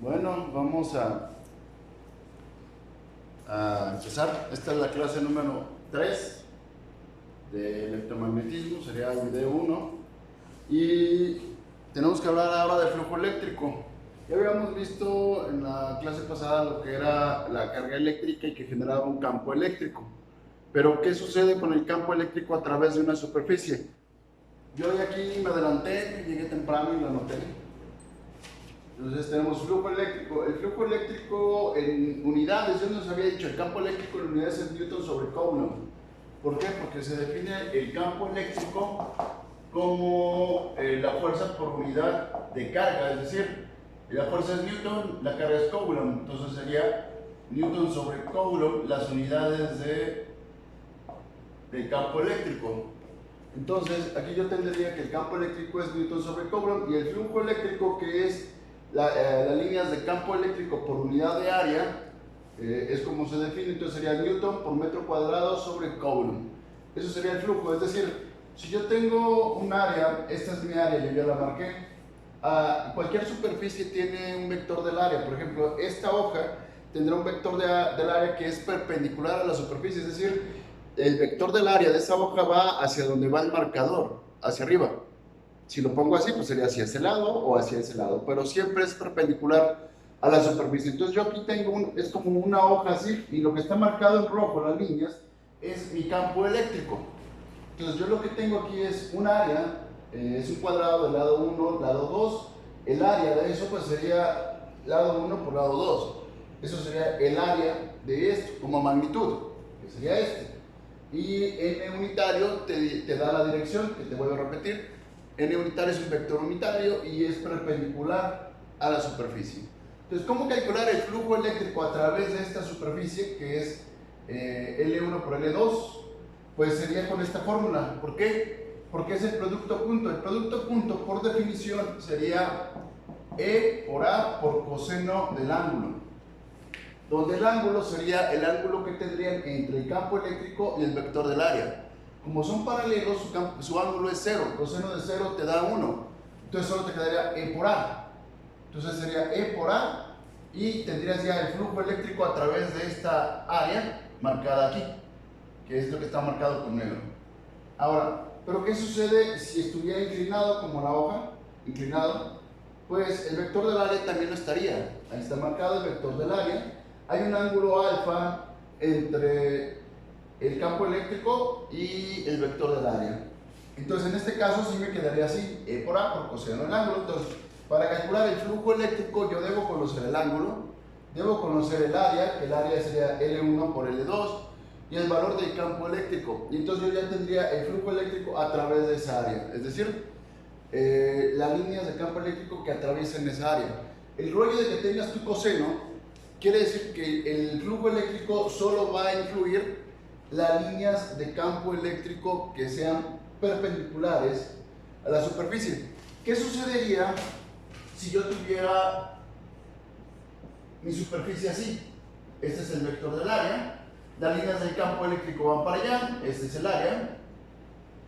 Bueno, vamos a empezar. Esta es la clase número 3 de electromagnetismo, sería el video 1. Y tenemos que hablar ahora del flujo eléctrico. Ya habíamos visto en la clase pasada lo que era la carga eléctrica y que generaba un campo eléctrico. Pero, ¿qué sucede con el campo eléctrico a través de una superficie? Yo de aquí me adelanté, llegué temprano y lo anoté. Entonces tenemos flujo eléctrico. El flujo eléctrico en unidades, yo nos había dicho, el campo eléctrico en unidades es Newton sobre Coulomb. ¿Por qué? Porque se define el campo eléctrico como la fuerza por unidad de carga, es decir, la fuerza es Newton, la carga es Coulomb, entonces sería Newton sobre Coulomb las unidades del campo eléctrico. Entonces aquí yo tendría que el campo eléctrico es Newton sobre Coulomb y el flujo eléctrico, que es las líneas de campo eléctrico por unidad de área, es como se define, entonces sería Newton por metro cuadrado sobre Coulomb. Eso sería el flujo, es decir, si yo tengo un área, esta es mi área, yo ya la marqué, cualquier superficie tiene un vector del área. Por ejemplo, esta hoja tendrá un vector del área que es perpendicular a la superficie, es decir, el vector del área de esa hoja va hacia donde va el marcador, hacia arriba. Si lo pongo así, pues sería hacia ese lado o hacia ese lado, pero siempre es perpendicular a la superficie. Entonces yo aquí tengo, es como una hoja así, y lo que está marcado en rojo, las líneas, es mi campo eléctrico. Entonces yo lo que tengo aquí es un área, es un cuadrado del lado 1, lado 2, el área de eso pues sería lado 1 por lado 2. Eso sería el área de esto, como magnitud, que sería este. Y n unitario te da la dirección, que te vuelvo a repetir. N unitario es un vector unitario y es perpendicular a la superficie. Entonces, ¿cómo calcular el flujo eléctrico a través de esta superficie, que es L1 por L2? Pues sería con esta fórmula. ¿Por qué? Porque es el producto punto. El producto punto, por definición, sería E por A por coseno del ángulo, donde el ángulo sería el ángulo que tendrían entre el campo eléctrico y el vector del área. Como son paralelos, su ángulo es 0, coseno de 0 te da 1, entonces solo te quedaría E por A. Entonces sería E por A y tendrías ya el flujo eléctrico a través de esta área marcada aquí, que es lo que está marcado con negro. Ahora, ¿pero qué sucede si estuviera inclinado como la hoja? Inclinado, pues el vector del área también lo estaría. Ahí está marcado el vector del área. Hay un ángulo alfa entre el campo eléctrico y el vector del área. Entonces en este caso sí me quedaría así, E por A por coseno del ángulo. Entonces, para calcular el flujo eléctrico yo debo conocer el ángulo, debo conocer el área, que el área sería L1 por L2, y el valor del campo eléctrico. Y entonces yo ya tendría el flujo eléctrico a través de esa área, es decir, las líneas de campo eléctrico que atraviesan esa área. El rollo de que tengas tu coseno quiere decir que el flujo eléctrico solo va a influir las líneas de campo eléctrico que sean perpendiculares a la superficie. ¿Qué sucedería si yo tuviera mi superficie así? Este es el vector del área, las líneas del campo eléctrico van para allá, este es el área.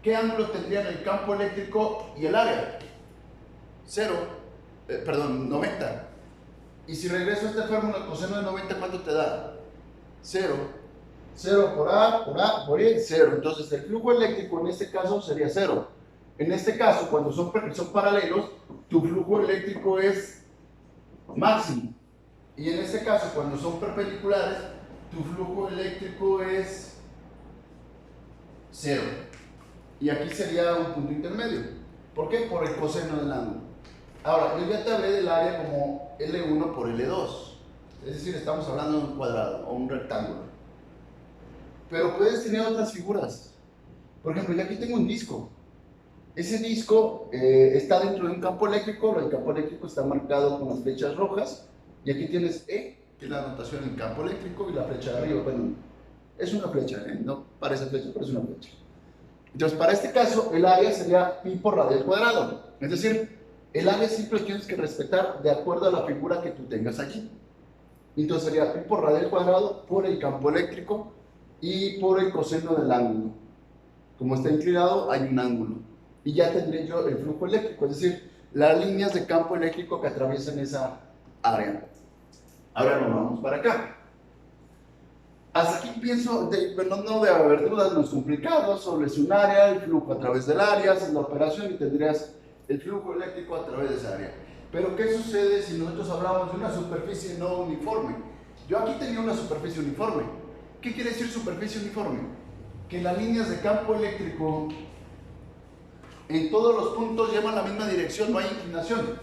¿Qué ángulo tendrían el campo eléctrico y el área? 90. Y si regreso a esta fórmula, coseno de 90, ¿cuánto te da? 0. 0 por A, por E, 0. Entonces el flujo eléctrico en este caso sería 0. En este caso, cuando son paralelos, tu flujo eléctrico es máximo. Y en este caso, cuando son perpendiculares, tu flujo eléctrico es 0. Y aquí sería un punto intermedio. ¿Por qué? Por el coseno del ángulo. Ahora, yo ya te hablé del área como L1 por L2. Es decir, estamos hablando de un cuadrado o un rectángulo. Pero puedes tener otras figuras. Por ejemplo, yo aquí tengo un disco. Ese disco está dentro de un campo eléctrico. El campo eléctrico está marcado con las flechas rojas. Y aquí tienes E, que es la notación en campo eléctrico, y la flecha de arriba. Bueno, es una flecha, no parece flecha, pero es una flecha. Entonces, para este caso, el área sería pi por radio al cuadrado. Es decir, el área siempre tienes que respetar de acuerdo a la figura que tú tengas aquí. Entonces sería pi por radio al cuadrado por el campo eléctrico y por el coseno del ángulo. Como está inclinado, hay un ángulo. Y ya tendré yo el flujo eléctrico, es decir, las líneas de campo eléctrico que atraviesan esa área. Ahora nos vamos para acá. Hasta aquí pienso, no debe haber dudas, no es complicado, solo es un área, el flujo a través del área, haces la operación y tendrías el flujo eléctrico a través de esa área. Pero ¿qué sucede si nosotros hablamos de una superficie no uniforme? Yo aquí tenía una superficie uniforme. ¿Qué quiere decir superficie uniforme? Que las líneas de campo eléctrico en todos los puntos llevan la misma dirección, no hay inclinación.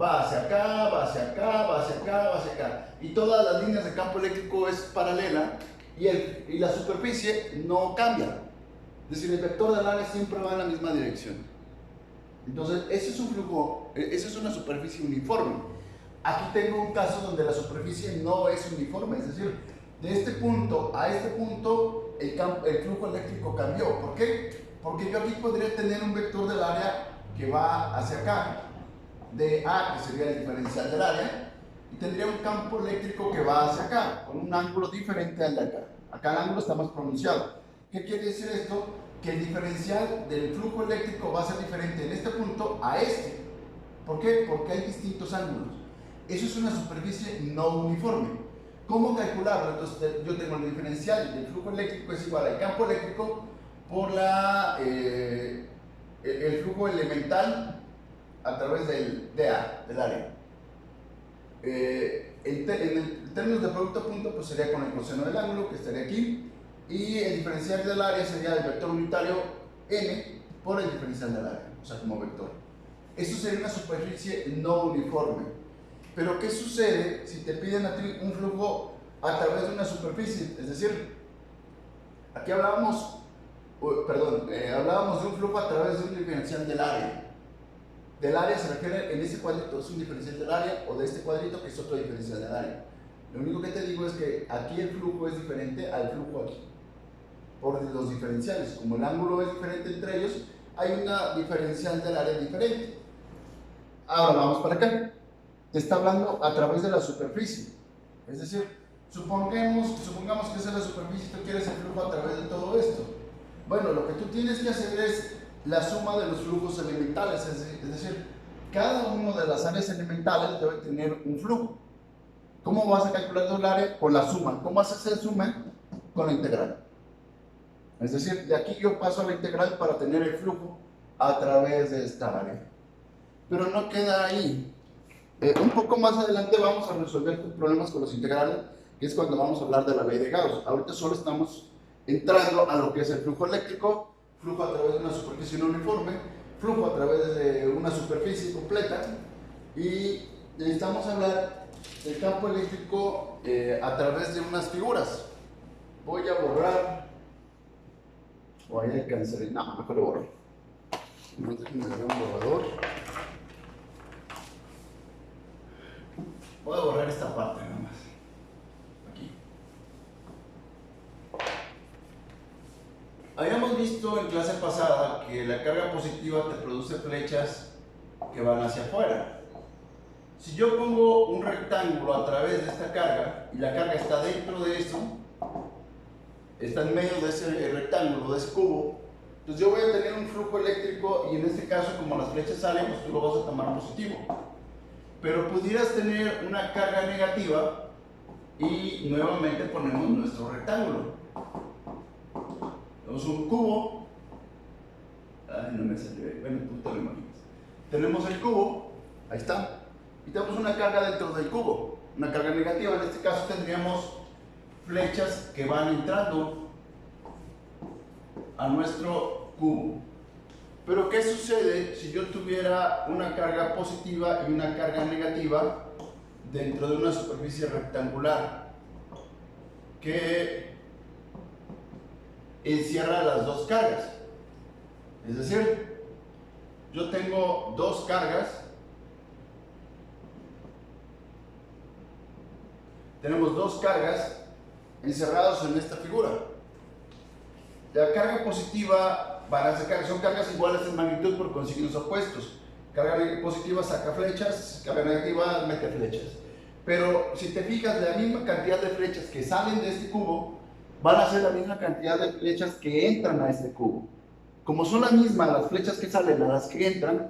Va hacia acá, va hacia acá, va hacia acá, va hacia acá. Y todas las líneas de campo eléctrico es paralela y la superficie no cambia. Es decir, el vector del área siempre va en la misma dirección. Entonces, ese es un flujo, esa es una superficie uniforme. Aquí tengo un caso donde la superficie no es uniforme, es decir, de este punto a este punto el flujo eléctrico cambió. ¿Por qué? Porque yo aquí podría tener un vector del área que va hacia acá, de A, que sería el diferencial del área, y tendría un campo eléctrico que va hacia acá, con un ángulo diferente al de acá. Acá el ángulo está más pronunciado. ¿Qué quiere decir esto? Que el diferencial del flujo eléctrico va a ser diferente en este punto a este. ¿Por qué? Porque hay distintos ángulos. Eso es una superficie no uniforme. ¿Cómo calcularlo? Entonces yo tengo el diferencial del flujo eléctrico es igual al campo eléctrico por el flujo elemental a través del DA, del área. En términos de producto a punto, pues sería con el coseno del ángulo, que estaría aquí, y el diferencial del área sería el vector unitario n por el diferencial del área, o sea, como vector. Eso sería una superficie no uniforme. Pero ¿qué sucede si te piden a ti un flujo a través de una superficie? Es decir, aquí hablábamos de un flujo a través de un diferencial del área. Del área se refiere, en ese cuadrito es un diferencial del área, o de este cuadrito que es otro diferencial del área. Lo único que te digo es que aquí el flujo es diferente al flujo aquí, por los diferenciales. Como el ángulo es diferente entre ellos, hay una diferencial del área diferente. Ahora vamos para acá. Te está hablando a través de la superficie. Es decir, supongamos que esa es la superficie y tú quieres el flujo a través de todo esto. Bueno, lo que tú tienes que hacer es la suma de los flujos elementales, es decir, cada una de las áreas elementales debe tener un flujo. ¿Cómo vas a calcular el área? Con la suma. ¿Cómo haces el suma? Con la integral. Es decir, de aquí yo paso a la integral para tener el flujo a través de esta área. Pero no queda ahí. Un poco más adelante vamos a resolver problemas con los integrales, que es cuando vamos a hablar de la ley de Gauss. Ahorita solo estamos entrando a lo que es el flujo eléctrico, flujo a través de una superficie no uniforme, flujo a través de una superficie completa, y necesitamos hablar del campo eléctrico a través de unas figuras. Voy a borrar, o ahí alcanzaré, no, mejor lo borro. Déjenme agarrar un borrador. Voy a borrar esta parte nada más. Aquí. Habíamos visto en clase pasada que la carga positiva te produce flechas que van hacia afuera. Si yo pongo un rectángulo a través de esta carga y la carga está dentro de eso, está en medio de ese rectángulo, de ese cubo, entonces yo voy a tener un flujo eléctrico y en este caso, como las flechas salen, pues tú lo vas a tomar positivo. Pero pudieras tener una carga negativa y nuevamente ponemos nuestro rectángulo. Tenemos un cubo. Ay, no me salió. Bueno, tú te lo imaginas. Tenemos el cubo, ahí está. Y tenemos una carga dentro del cubo, una carga negativa. En este caso tendríamos flechas que van entrando a nuestro cubo. Pero ¿qué sucede si yo tuviera una carga positiva y una carga negativa dentro de una superficie rectangular que encierra las dos cargas? Es decir, yo tengo dos cargas, tenemos dos cargas encerradas en esta figura. La carga positiva son cargas iguales en magnitud por con signos opuestos. Carga positiva saca flechas, carga negativa mete flechas. Pero si te fijas, la misma cantidad de flechas que salen de este cubo van a ser la misma cantidad de flechas que entran a este cubo. Como son las mismas las flechas que salen a las que entran,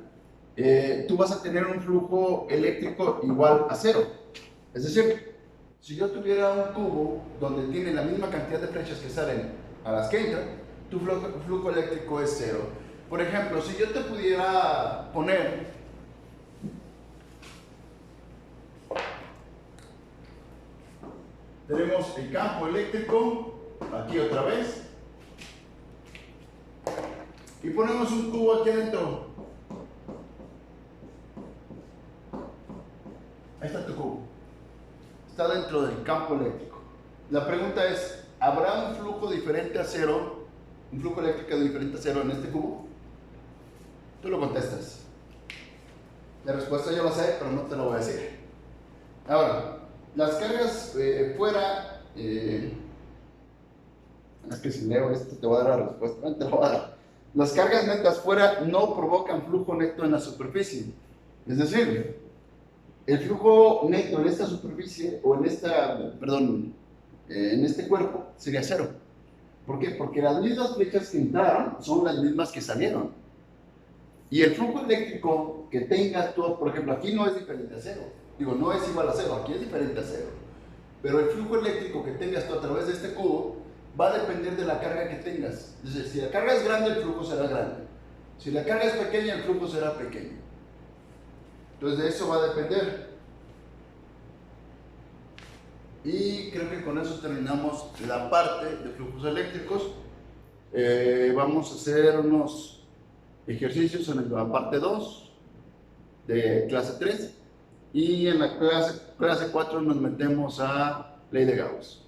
tú vas a tener un flujo eléctrico igual a cero. Es decir, si yo tuviera un cubo donde tiene la misma cantidad de flechas que salen a las que entran, tu flujo eléctrico es cero. Por ejemplo, si yo te pudiera poner tenemos el campo eléctrico aquí otra vez y ponemos un cubo aquí adentro. Ahí está tu cubo. Está dentro del campo eléctrico. La pregunta es, ¿habrá un flujo diferente a cero, un flujo eléctrico diferente a cero en este cubo? Tú lo contestas. La respuesta yo la sé, pero no te la voy a decir. Ahora, las cargas fuera, es que si leo esto te voy a dar la respuesta, no te la voy a dar. Las cargas netas fuera no provocan flujo neto en la superficie. Es decir, el flujo neto en esta superficie, o en en este cuerpo, sería cero. ¿Por qué? Porque las mismas flechas que entraron son las mismas que salieron. Y el flujo eléctrico que tengas tú, por ejemplo, aquí no es diferente a cero. Digo, no es igual a cero, aquí es diferente a cero. Pero el flujo eléctrico que tengas tú a través de este cubo va a depender de la carga que tengas. Es decir, si la carga es grande, el flujo será grande. Si la carga es pequeña, el flujo será pequeño. Entonces de eso va a depender. Y creo que con eso terminamos la parte de flujos eléctricos. Vamos a hacer unos ejercicios en la parte 2 de clase 3 y en la clase 4 nos metemos a ley de Gauss.